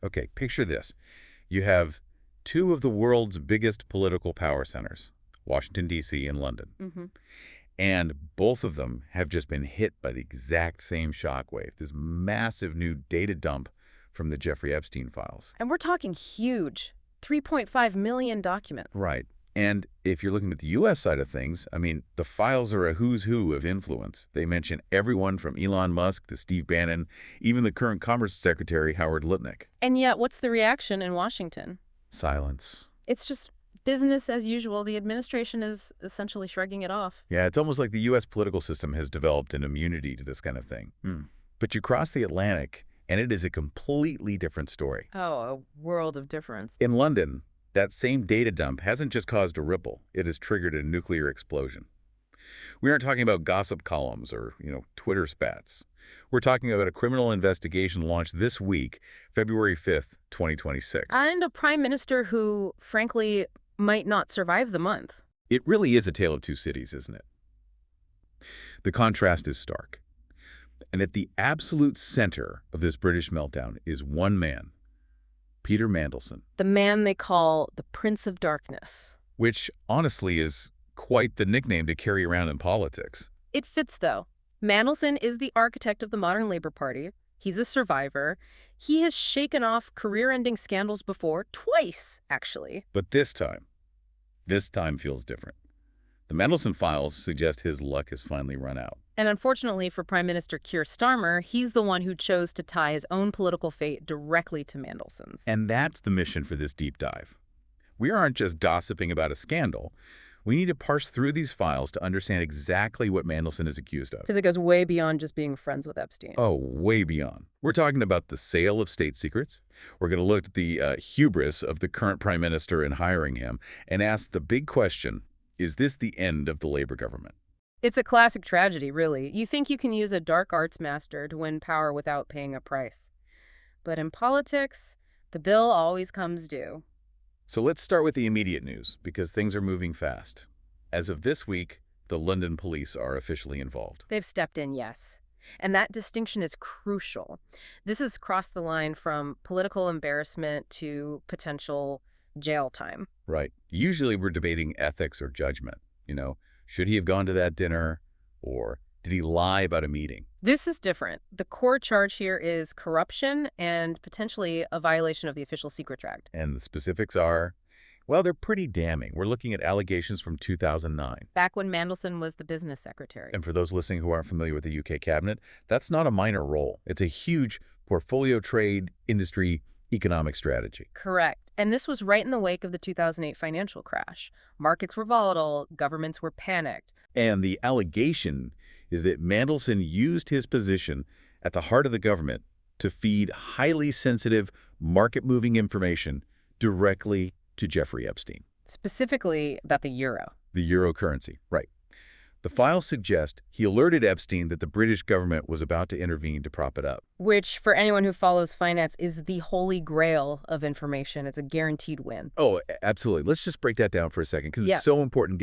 Okay, picture this. You have two of the world's biggest political power centers, Washington, D.C. and London. Mm-hmm. And both of them have just been hit by the exact same shockwave, this massive new data dump from the Jeffrey Epstein files. And we're talking huge, 3.5 million documents. Right. And if you're looking at the U.S. side of things, I mean, the files are a who's who of influence. They mention everyone from Elon Musk to Steve Bannon, even the current Commerce Secretary, Howard Lutnick. And yet, what's the reaction in Washington? Silence. It's just business as usual. The administration is essentially shrugging it off. Yeah, it's almost like the U.S. political system has developed an immunity to this kind of thing. But you cross the Atlantic, and it is a completely different story. Oh, a world of difference. In London, that same data dump hasn't just caused a ripple, it has triggered a nuclear explosion. We aren't talking about gossip columns or, Twitter spats. We're talking about a criminal investigation launched this week, February 5th, 2026. And a prime minister who, frankly, might not survive the month. It really is a tale of two cities, isn't it? The contrast is stark. And at the absolute center of this British meltdown is one man, Peter Mandelson. The man they call the Prince of Darkness. Which, honestly, is quite the nickname to carry around in politics. It fits, though. Mandelson is the architect of the modern Labour Party. He's a survivor. He has shaken off career-ending scandals before, twice, actually. But this time feels different. The Mandelson files suggest his luck has finally run out. And unfortunately for Prime Minister Keir Starmer, he's the one who chose to tie his own political fate directly to Mandelson's. And that's the mission for this deep dive. We aren't just gossiping about a scandal. We need to parse through these files to understand exactly what Mandelson is accused of. Because it goes way beyond just being friends with Epstein. Oh, way beyond. We're talking about the sale of state secrets. We're going to look at the hubris of the current prime minister in hiring him and ask the big question, is this the end of the Labour government? It's a classic tragedy, really. You think you can use a dark arts master to win power without paying a price. But in politics, the bill always comes due. So let's start with the immediate news, because things are moving fast. As of this week, the London police are officially involved. They've stepped in, yes. And that distinction is crucial. This has crossed the line from political embarrassment to potential jail time. Right. Usually we're debating ethics or judgment. Should he have gone to that dinner? Or did he lie about a meeting? This is different. The core charge here is corruption and potentially a violation of the Official Secrets Act. And the specifics are, well, they're pretty damning. We're looking at allegations from 2009. Back when Mandelson was the business secretary. And for those listening who aren't familiar with the UK cabinet, that's not a minor role. It's a huge portfolio trade, industry, economic strategy. Correct. And this was right in the wake of the 2008 financial crash. Markets were volatile, governments were panicked. And the allegation is that Mandelson used his position at the heart of the government to feed highly sensitive, market-moving information directly to Jeffrey Epstein. Specifically about the euro. The euro currency, right. The files suggest he alerted Epstein that the British government was about to intervene to prop it up. Which, for anyone who follows finance, is the holy grail of information. It's a guaranteed win. Oh, absolutely. Let's just break that down for a second, because Yeah. it's so important.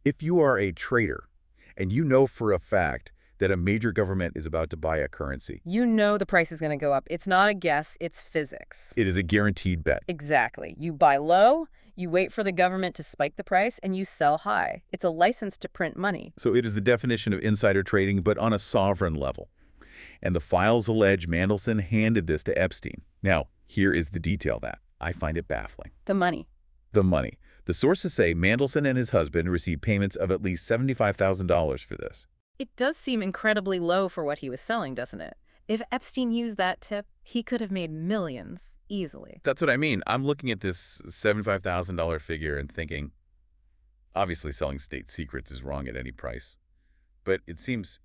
If you are a trader and you know for a fact that a major government is about to buy a currency, You know the price is going to go up. It's not a guess, it's physics. it is a guaranteed bet. Exactly. You buy low, you wait for the government to spike the price, and you sell high. It's a license to print money. So it is the definition of insider trading, but on a sovereign level. And the files allege Mandelson handed this to Epstein. Now, here is the detail that I find it baffling. The money. The money. The sources say Mandelson and his husband received payments of at least $75,000 for this. It does seem incredibly low for what he was selling, doesn't it? If Epstein used that tip, he could have made millions easily. That's what I mean. I'm looking at this $75,000 figure and thinking, obviously selling state secrets is wrong at any price, but it seems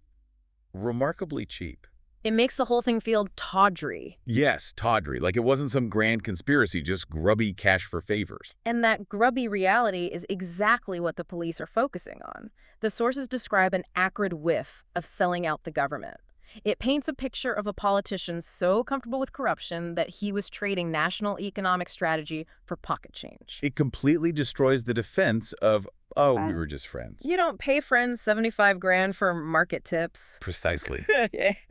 remarkably cheap. It makes the whole thing feel tawdry. Yes, tawdry, like it wasn't some grand conspiracy, just grubby cash for favors. And that grubby reality is exactly what the police are focusing on. The sources describe an acrid whiff of selling out the government. It paints a picture of a politician so comfortable with corruption that he was trading national economic strategy for pocket change. It completely destroys the defense of, oh, we were just friends. You don't pay friends 75 grand for market tips. Precisely.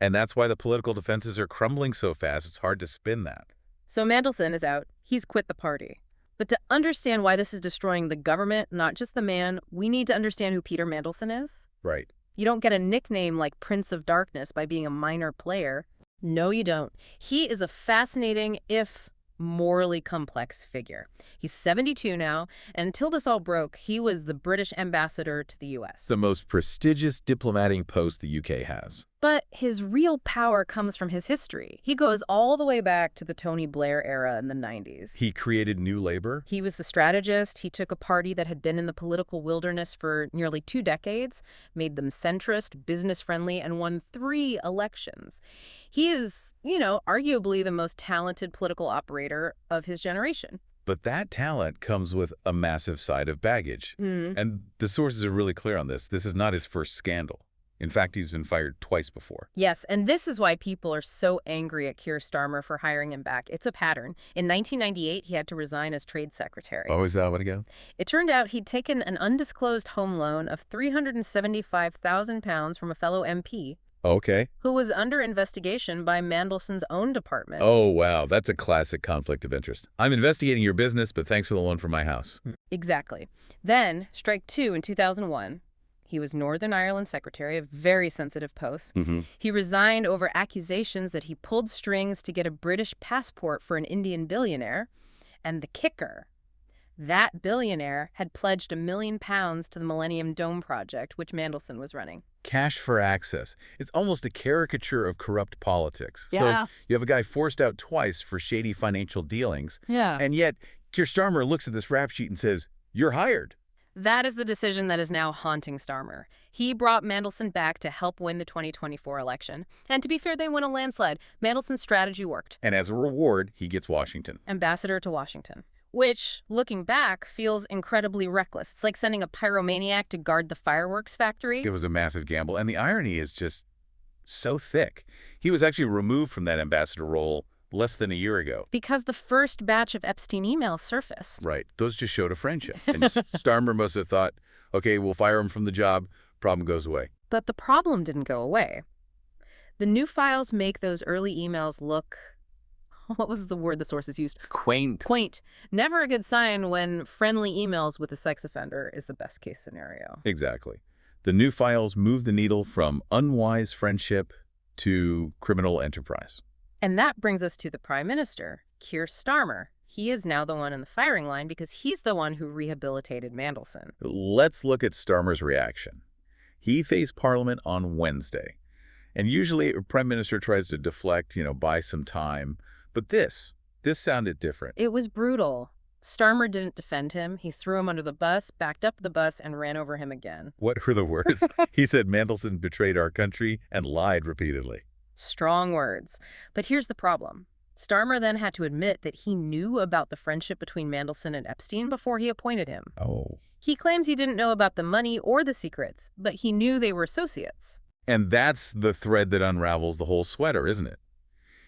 And that's why the political defenses are crumbling so fast. It's hard to spin that. So Mandelson is out. He's quit the party. But to understand why this is destroying the government, not just the man, we need to understand who Peter Mandelson is. Right. You don't get a nickname like Prince of Darkness by being a minor player. No, you don't. He is a fascinating, if morally complex figure. He's 72 now, and until this all broke, he was the British ambassador to the U.S. The most prestigious diplomatic post the UK has. But his real power comes from his history. He goes all the way back to the Tony Blair era in the 90s. He created New Labour. He was the strategist. He took a party that had been in the political wilderness for nearly 2 decades, made them centrist, business-friendly, and won 3 elections. He is, arguably the most talented political operator of his generation. But that talent comes with a massive side of baggage. And the sources are really clear on this. This is not his first scandal. In fact, he's been fired twice before. Yes, and this is why people are so angry at Keir Starmer for hiring him back. It's a pattern. In 1998, he had to resign as trade secretary. Oh, is that what again? It turned out he'd taken an undisclosed home loan of £375,000 from a fellow MP. Okay. Who was under investigation by Mandelson's own department. Oh, wow. That's a classic conflict of interest. I'm investigating your business, but thanks for the loan for my house. Exactly. Then, strike 2 in 2001. He was Northern Ireland secretary, a very sensitive post. He resigned over accusations that he pulled strings to get a British passport for an Indian billionaire. And the kicker, that billionaire had pledged £1 million to the Millennium Dome project, which Mandelson was running. Cash for access. It's almost a caricature of corrupt politics. Yeah. So you have a guy forced out twice for shady financial dealings. Yeah. And yet, Keir Starmer looks at this rap sheet and says, "You're hired." That is the decision that is now haunting Starmer. He brought Mandelson back to help win the 2024 election. And to be fair, they won a landslide. Mandelson's strategy worked. And as a reward, he gets Washington. Ambassador to Washington. Which, looking back, feels incredibly reckless. It's like sending a pyromaniac to guard the fireworks factory. It was a massive gamble. And the irony is just so thick. He was actually removed from that ambassador role less than a year ago. Because the first batch of Epstein emails surfaced. Right. Those just showed a friendship. And Starmer must have thought, okay, we'll fire him from the job. Problem goes away. But the problem didn't go away. The new files make those early emails look... What was the word the sources used? Quaint. Quaint. Never a good sign when friendly emails with a sex offender is the best case scenario. Exactly. The new files move the needle from unwise friendship to criminal enterprise. And that brings us to the Prime Minister, Keir Starmer. He is now the one in the firing line because he's the one who rehabilitated Mandelson. Let's look at Starmer's reaction. He faced Parliament on Wednesday. And usually a Prime Minister tries to deflect, buy some time. But this sounded different. It was brutal. Starmer didn't defend him. He threw him under the bus, backed up the bus, and ran over him again. What were the words? He said Mandelson betrayed our country and lied repeatedly. Strong words. But here's the problem. Starmer then had to admit that he knew about the friendship between Mandelson and Epstein before he appointed him. Oh. He claims he didn't know about the money or the secrets, but he knew they were associates. And that's the thread that unravels the whole sweater, isn't it?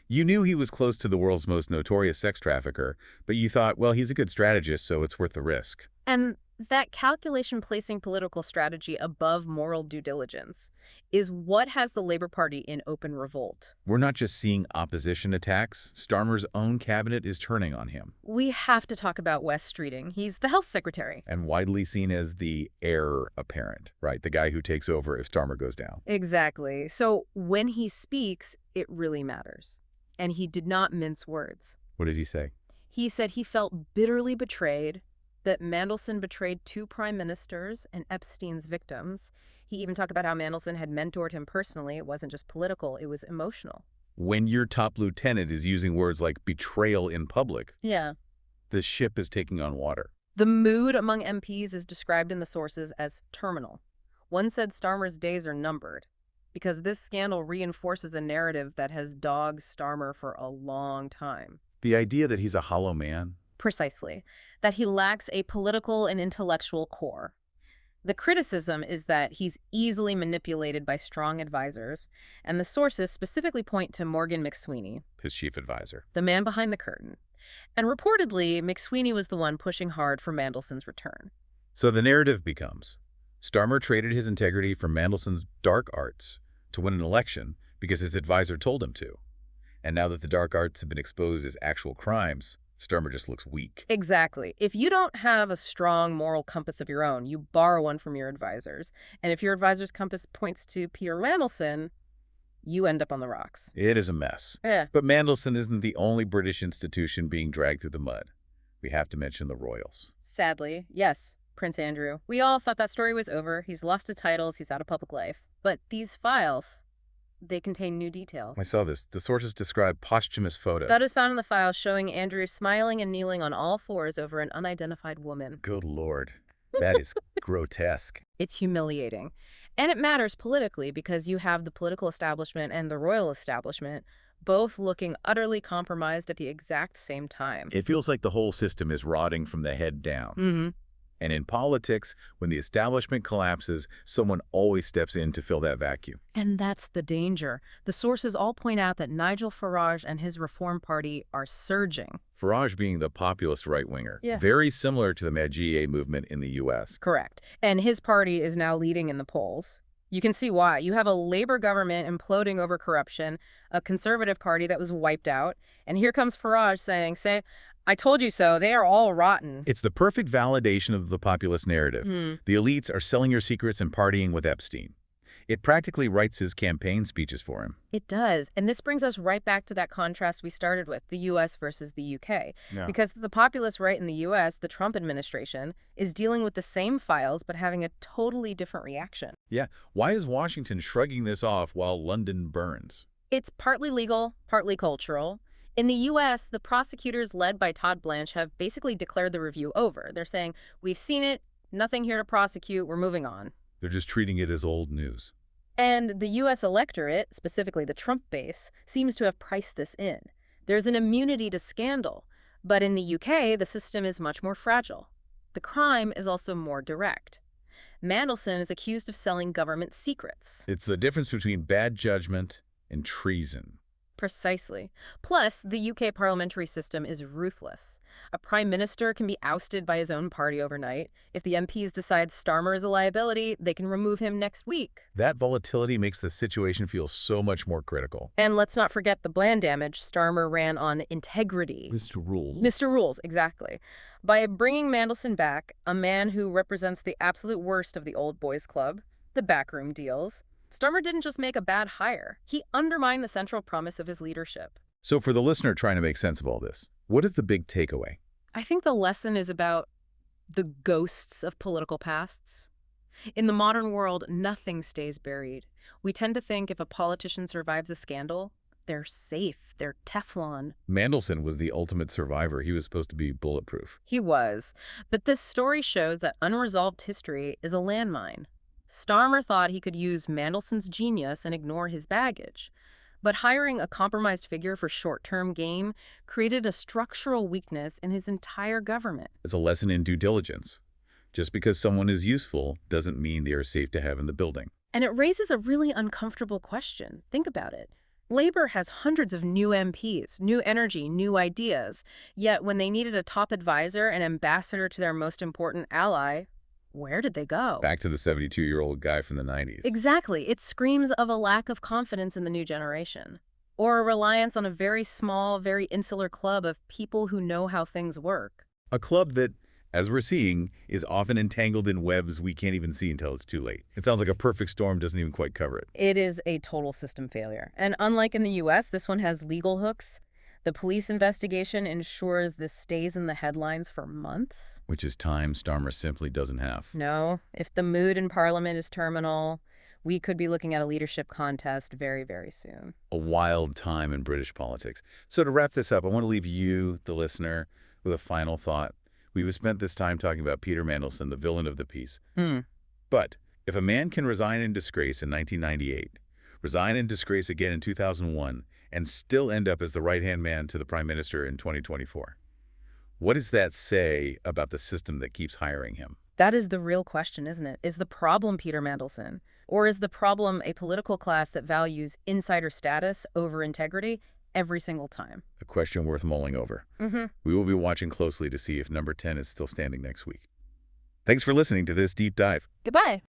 You knew he was close to the world's most notorious sex trafficker, but you thought, well, he's a good strategist, so it's worth the risk. And that calculation placing political strategy above moral due diligence is what has the Labour Party in open revolt. We're not just seeing opposition attacks. Starmer's own cabinet is turning on him. We have to talk about Wes Streeting. He's the health secretary. And widely seen as the heir apparent, right? The guy who takes over if Starmer goes down. Exactly. So when he speaks, it really matters. And he did not mince words. What did he say? He said he felt bitterly betrayed, that Mandelson betrayed 2 prime ministers and Epstein's victims. He even talked about how Mandelson had mentored him personally. It wasn't just political, it was emotional. When your top lieutenant is using words like betrayal in public, the ship is taking on water. The mood among MPs is described in the sources as terminal. One said Starmer's days are numbered, because this scandal reinforces a narrative that has dogged Starmer for a long time. The idea that he's a hollow man? Precisely. That he lacks a political and intellectual core. The criticism is that he's easily manipulated by strong advisors, and the sources specifically point to Morgan McSweeney, His chief advisor. the man behind the curtain. And reportedly, McSweeney was the one pushing hard for Mandelson's return. So the narrative becomes, Starmer traded his integrity for Mandelson's dark arts to win an election because his advisor told him to. And now that the dark arts have been exposed as actual crimes, Starmer just looks weak. Exactly. If you don't have a strong moral compass of your own, you borrow one from your advisors. And if your advisor's compass points to Peter Mandelson, you end up on the rocks. It is a mess. Yeah. But Mandelson isn't the only British institution being dragged through the mud. We have to mention the royals. Sadly, yes, Prince Andrew. We all thought that story was over. He's lost his titles. He's out of public life. But these files, they contain new details. I saw this. The sources describe posthumous photos. That is found in the files showing Andrew smiling and kneeling on all fours over an unidentified woman. Good Lord. That is grotesque. It's humiliating. And it matters politically because you have the political establishment and the royal establishment both looking utterly compromised at the exact same time. It feels like the whole system is rotting from the head down. Mm-hmm. And in politics, when the establishment collapses, someone always steps in to fill that vacuum. And that's the danger. The sources all point out that Nigel Farage and his Reform Party are surging. Farage being the populist right-winger, Yeah. very similar to the MAGA movement in the U.S. Correct. And his party is now leading in the polls. You can see why. You have a Labour government imploding over corruption, a Conservative party that was wiped out, and here comes Farage saying, I told you so, they are all rotten. It's the perfect validation of the populist narrative. The elites are selling your secrets and partying with Epstein. It practically writes his campaign speeches for him. It does. And this brings us right back to that contrast we started with, the U.S. versus the U.K. Yeah. Because the populist right in the U.S., the Trump administration, is dealing with the same files but having a totally different reaction. Yeah, why is Washington shrugging this off while London burns? It's partly legal, partly cultural. In the U.S., the prosecutors led by Todd Blanche have basically declared the review over. They're saying, we've seen it, nothing here to prosecute, we're moving on. They're just treating it as old news. And the U.S. electorate, specifically the Trump base, seems to have priced this in. There's an immunity to scandal. But in the U.K., the system is much more fragile. The crime is also more direct. Mandelson is accused of selling government secrets. It's the difference between bad judgment and treason. Precisely. Plus, the UK parliamentary system is ruthless. A prime minister can be ousted by his own party overnight. If the MPs decide Starmer is a liability, they can remove him next week. That volatility makes the situation feel so much more critical. And let's not forget the bland damage Starmer ran on integrity. Mr. Rules. Mr. Rules, exactly. By bringing Mandelson back, a man who represents the absolute worst of the old boys club, the backroom deals, Starmer didn't just make a bad hire. He undermined the central promise of his leadership. So for the listener trying to make sense of all this, what is the big takeaway? I think the lesson is about the ghosts of political pasts. In the modern world, nothing stays buried. We tend to think if a politician survives a scandal, they're safe, they're Teflon. Mandelson was the ultimate survivor. He was supposed to be bulletproof. He was. But this story shows that unresolved history is a landmine. Starmer thought he could use Mandelson's genius and ignore his baggage. But hiring a compromised figure for short-term gain created a structural weakness in his entire government. It's a lesson in due diligence. Just because someone is useful doesn't mean they are safe to have in the building. And it raises a really uncomfortable question. Think about it. Labour has hundreds of new MPs, new energy, new ideas. Yet when they needed a top advisor and ambassador to their most important ally, where did they go? Back to the 72-year-old guy from the 90s. Exactly. It screams of a lack of confidence in the new generation. Or a reliance on a very small, very insular club of people who know how things work. A club that, as we're seeing, is often entangled in webs we can't even see until it's too late. It sounds like a perfect storm doesn't even quite cover it. It is a total system failure. And unlike in the U.S., this one has legal hooks. The police investigation ensures this stays in the headlines for months. Which is time Starmer simply doesn't have. No, if the mood in Parliament is terminal, we could be looking at a leadership contest very, very soon. A wild time in British politics. So to wrap this up, I want to leave you, the listener, with a final thought. We've spent this time talking about Peter Mandelson, the villain of the piece. But if a man can resign in disgrace in 1998, resign in disgrace again in 2001, and still end up as the right-hand man to the Prime Minister in 2024, what does that say about the system that keeps hiring him? That is the real question, isn't it? Is the problem Peter Mandelson? Or is the problem a political class that values insider status over integrity every single time? A question worth mulling over. We will be watching closely to see if number 10 is still standing next week. Thanks for listening to this deep dive. Goodbye.